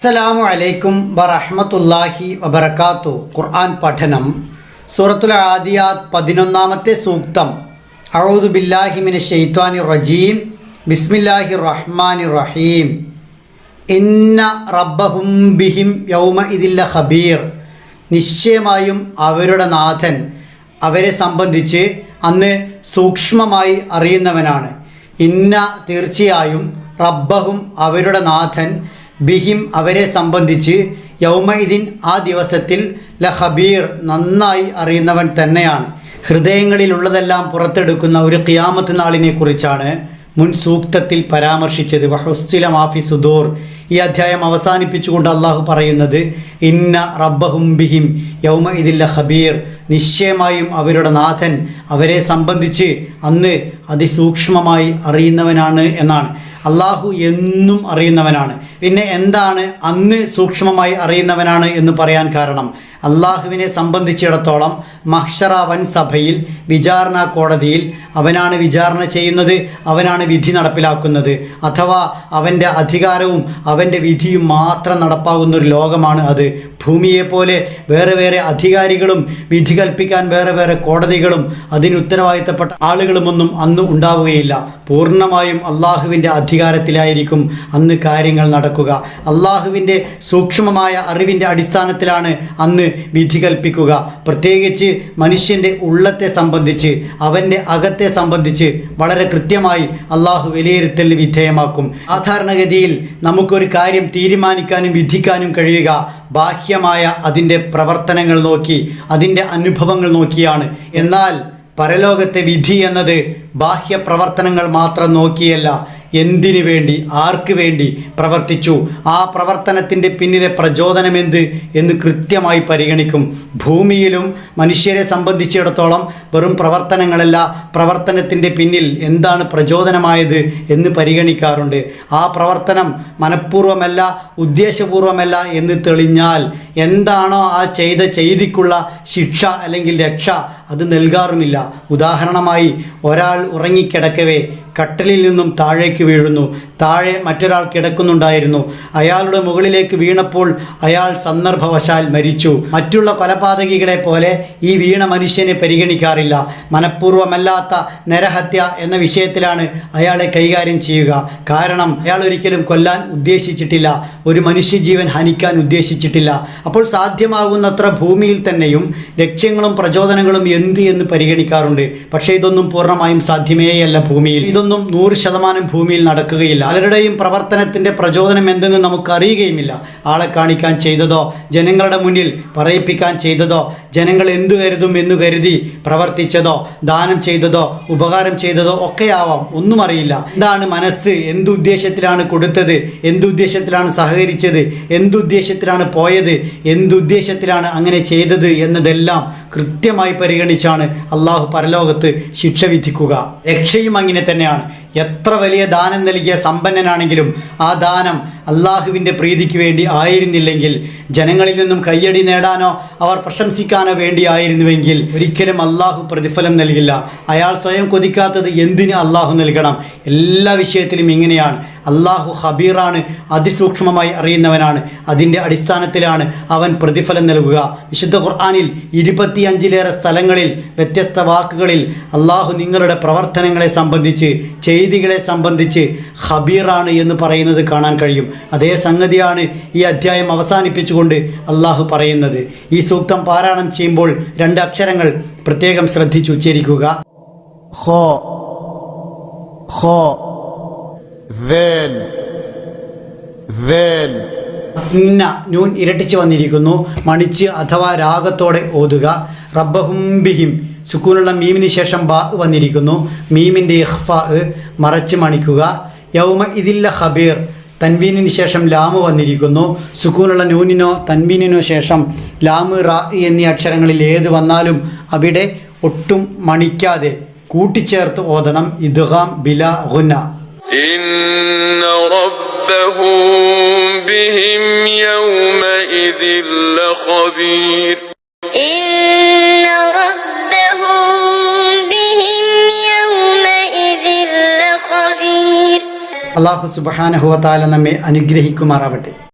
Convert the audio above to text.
അസ്സലാമു അലൈക്കും വറഹ്മത്തുള്ളാഹി വബറകാതുഹു. ഖുർആൻ പഠനം സൂറത്തുൽ ആദിയാത്ത് 11-ാമത്തെ സൂക്തം. അഊദു ബില്ലാഹി മിനശ് ശൈത്വാനിർ റജീം. ബിസ്മില്ലാഹിർ റഹ്മാനിർ റഹീം. ഇന്ന റബ്ബഹും ബിഹിം യൗമഇദിൽ ഖബീർ. നിശ്ചയമായും അവരുടെ നാഥൻ അവരെ സംബന്ധിച്ച് അന്ന് സൂക്ഷ്മമായി അറിയുന്നവനാണ്. ഇന്ന തീർച്ചയായും റബ്ബഹും അവരുടെ നാഥൻ ബിഹിം അവരെ സംബന്ധിച്ച് യൗമഇദിൻ ആ ദിവസത്തിൽ ലഖബീർ നന്നായി അറിയുന്നവൻ തന്നെയാണ്. ഹൃദയങ്ങളിലുള്ളതെല്ലാം പുറത്തെടുക്കുന്ന ഒരു ഖിയാമത്ത് നാളിനെ കുറിച്ചാണ് മുൻ സൂക്തത്തിൽ പരാമർശിച്ചത്. വഹുസ്സില മാഫി സുദൂർ. ഈ അധ്യായം അവസാനിപ്പിച്ചുകൊണ്ട് അള്ളാഹു പറയുന്നത് ഇന്ന റബ്ബഹും ബിഹിം യൗമഇദിൽ ലഖബീർ. നിശ്ചയമായും അവരുടെ നാഥൻ അവരെ സംബന്ധിച്ച് അന്ന് അതിസൂക്ഷ്മമായി അറിയുന്നവനാണ് എന്നാണ്. അള്ളാഹു എന്നും അറിയുന്നവനാണ്. പിന്നെ എന്താണ് അന്ന് സൂക്ഷ്മമായി അറിയുന്നവനാണ് എന്ന് പറയാൻ കാരണം? അള്ളാഹുവിനെ സംബന്ധിച്ചിടത്തോളം മഹ്ശറ വൻ സഭയിൽ വിചാരണ കോടതിയിൽ അവനാണ് വിചാരണ ചെയ്യുന്നത്, അവനാണ് വിധി നടപ്പിലാക്കുന്നത്. അഥവാ അവൻ്റെ അധികാരവും അവൻ്റെ വിധിയും മാത്രം നടപ്പാകുന്ന ഒരു ലോകമാണ് അത്. ഭൂമിയെപ്പോലെ വേറെ വേറെ അധികാരികളും വിധി കൽപ്പിക്കാൻ വേറെ വേറെ കോടതികളും അതിന് ഉത്തരവാദിത്തപ്പെട്ട ആളുകളുമൊന്നും അന്ന് ഉണ്ടാവുകയില്ല. പൂർണ്ണമായും അള്ളാഹുവിൻ്റെ അധികാരത്തിലായിരിക്കും അന്ന് കാര്യങ്ങൾ നടക്കുക. അള്ളാഹുവിൻ്റെ സൂക്ഷ്മമായ അറിവിൻ്റെ അടിസ്ഥാനത്തിലാണ് അന്ന് വിധി കൽപ്പിക്കുക. പ്രത്യേകിച്ച് മനുഷ്യൻ്റെ ഉള്ളത്തെ സംബന്ധിച്ച്, അവൻ്റെ അകത്തെ സംബന്ധിച്ച് വളരെ കൃത്യമായി അള്ളാഹു വിലയിരുത്തലിന് വിധേയമാക്കും. സാധാരണഗതിയിൽ നമുക്കൊരു കാര്യം തീരുമാനിക്കാനും വിധിക്കാനും കഴിയുക ബാഹ്യമായ അതിൻ്റെ പ്രവർത്തനങ്ങൾ നോക്കി, അതിൻ്റെ അനുഭവങ്ങൾ നോക്കിയാണ്. എന്നാൽ പരലോകത്തെ വിധി എന്നത് ബാഹ്യ പ്രവർത്തനങ്ങൾ മാത്രം നോക്കിയല്ല, എന്തിനു വേണ്ടി, ആർക്ക് വേണ്ടി പ്രവർത്തിച്ചു, ആ പ്രവർത്തനത്തിൻ്റെ പിന്നിലെ പ്രചോദനമെന്ത് എന്ന് കൃത്യമായി പരിഗണിക്കും. ഭൂമിയിലും മനുഷ്യരെ സംബന്ധിച്ചിടത്തോളം വെറും പ്രവർത്തനങ്ങളല്ല, പ്രവർത്തനത്തിൻ്റെ പിന്നിൽ എന്താണ് പ്രചോദനമായത് എന്ന് പരിഗണിക്കാറുണ്ട്. ആ പ്രവർത്തനം മനഃപൂർവ്വമല്ല, ഉദ്ദേശപൂർവമല്ല എന്ന് തെളിഞ്ഞാൽ എന്താണോ ആ ചെയ്തിക്കുള്ള ശിക്ഷ അല്ലെങ്കിൽ രക്ഷ അത് നൽകാറുമില്ല. ഉദാഹരണമായി, ഒരാൾ ഉറങ്ങിക്കിടക്കവേ കട്ടിലിൽ നിന്നും താഴേക്ക് വീഴുന്നു. താഴെ മറ്റൊരാൾ കിടക്കുന്നുണ്ടായിരുന്നു. അയാളുടെ മുകളിലേക്ക് വീണപ്പോൾ അയാൾ സന്ദർഭവശാൽ മരിച്ചു. മറ്റുള്ള കൊലപാതകികളെ പോലെ ഈ വീണ മനുഷ്യനെ പരിഗണിക്കാറില്ല. മനഃപൂർവ്വമല്ലാത്ത നരഹത്യ എന്ന വിഷയത്തിലാണ് അയാളെ കൈകാര്യം ചെയ്യുക. കാരണം അയാൾ ഒരിക്കലും കൊല്ലാൻ ഉദ്ദേശിച്ചിട്ടില്ല, ഒരു മനുഷ്യജീവൻ ഹനിക്കാൻ ഉദ്ദേശിച്ചിട്ടില്ല. അപ്പോൾ സാധ്യമാകുന്നത്ര ഭൂമിയിൽ തന്നെയും ലക്ഷ്യങ്ങളും പ്രചോദനങ്ങളും എന്ത് എന്ന് പരിഗണിക്കാറുണ്ട്. പക്ഷേ ഇതൊന്നും പൂർണ്ണമായും സാധ്യമേയല്ല ഭൂമിയിൽ. ഇതൊന്നും 100% ഭൂമിയിൽ നടക്കുകയില്ല. പലരുടെയും പ്രവർത്തനത്തിൻ്റെ പ്രചോദനം എന്തെന്ന് നമുക്കറിയുകയുമില്ല. ആളെ കാണിക്കാൻ ചെയ്തതോ, ജനങ്ങളുടെ മുന്നിൽ പറയിപ്പിക്കാൻ ചെയ്തതോ, ജനങ്ങൾ എന്തു കരുതും എന്ന് കരുതി പ്രവർത്തിച്ചതോ, ദാനം ചെയ്തതോ, ഉപകാരം ചെയ്തതോ ഒക്കെയാവാം, ഒന്നും അറിയില്ല. എന്താണ് മനസ്സ്, എന്തുദ്ദേശത്തിലാണ് കൊടുത്തത്, എന്തുദ്ദേശത്തിലാണ് സഹകരിച്ചത്, എന്തുദ്ദേശത്തിലാണ് പോയത്, എന്തുദ്ദേശത്തിലാണ് അങ്ങനെ ചെയ്തത് എന്നതെല്ലാം കൃത്യമായി പരിഗണിച്ചാണ് അള്ളാഹു പരലോകത്ത് ശിക്ഷ വിധിക്കുക. രക്ഷയും അങ്ങനെ തന്നെയാണ്. എത്ര വലിയ ദാനം നൽകിയ സമ്പന്നനാണെങ്കിലും ആ ദാനം അള്ളാഹുവിൻ്റെ പ്രീതിക്ക് വേണ്ടി ആയിരുന്നില്ലെങ്കിൽ, ജനങ്ങളിൽ നിന്നും കയ്യടി നേടാനോ അവർ പ്രശംസിക്കാനോ വേണ്ടി ആയിരുന്നുവെങ്കിൽ ഒരിക്കലും അള്ളാഹു പ്രതിഫലം നൽകില്ല. അയാൾ സ്വയം കൊതിക്കാത്തത് എന്തിന് അള്ളാഹു നൽകണം? എല്ലാ വിഷയത്തിലും ഇങ്ങനെയാണ്. അള്ളാഹു ഖബീറാണ്, അതിസൂക്ഷ്മമായി അറിയുന്നവനാണ്. അതിൻ്റെ അടിസ്ഥാനത്തിലാണ് അവൻ പ്രതിഫലം നൽകുക. വിശുദ്ധ ഖുർആനിൽ 25-ലേറെ സ്ഥലങ്ങളിൽ വ്യത്യസ്ത വാക്കുകളിൽ അള്ളാഹു നിങ്ങളുടെ പ്രവർത്തനങ്ങളെ സംബന്ധിച്ച്, ചെയ്തികളെ സംബന്ധിച്ച് ഖബീറാണ് എന്ന് പറയുന്നത് കാണാൻ കഴിയും. അതേ സംഗതിയാണ് ഈ അധ്യായം അവസാനിപ്പിച്ചുകൊണ്ട് അള്ളാഹു പറയുന്നത്. ഈ സൂക്തം പാരായണം ചെയ്യുമ്പോൾ 2 അക്ഷരങ്ങൾ പ്രത്യേകം ശ്രദ്ധിച്ച് ഉച്ചരിക്കുക. ഖ ഖ വേൽ വേൽ. ഇന്ന നൂൻ ഇരട്ടിച്ച് വന്നിരിക്കുന്നു. മണിച്ച് അഥവാ രാഗത്തോടെ ഓതുക. റബ്ബഹും ബിഹിം സുക്കൂനുള്ള മീമിന് ശേഷം ബാ വന്നിരിക്കുന്നു. മീമിൻ്റെ ഇഖ്ഫാ മറച്ച് മണിക്കുക. യൗമഇദിൽ ഖബീർ തൻവീനിന് ശേഷം ലാമ് വന്നിരിക്കുന്നു. സുക്കൂനുള്ള നൂനിനോ തൻവീനിനോ ശേഷം ലാമ് റാ എന്നീ അക്ഷരങ്ങളിൽ ഏത് വന്നാലും അവിടെ ഒട്ടും മണിക്കാതെ കൂട്ടിച്ചേർത്ത് ഓതണം. ഇദ്ഗാം ബിലാ ഗുന്ന. ഇന്ന റബ്ബഹും ബിഹിം യൗമഇദിൽ ലഖബീർ. ഇന്ന റബ്ബഹും ബിഹിം യൗമഇദിൽ ലഖബീർ. അല്ലാഹു സുബ്ഹാനഹു വ തആല നമ്മെ അനുഗ്രഹിക്കുമാറാവട്ടെ.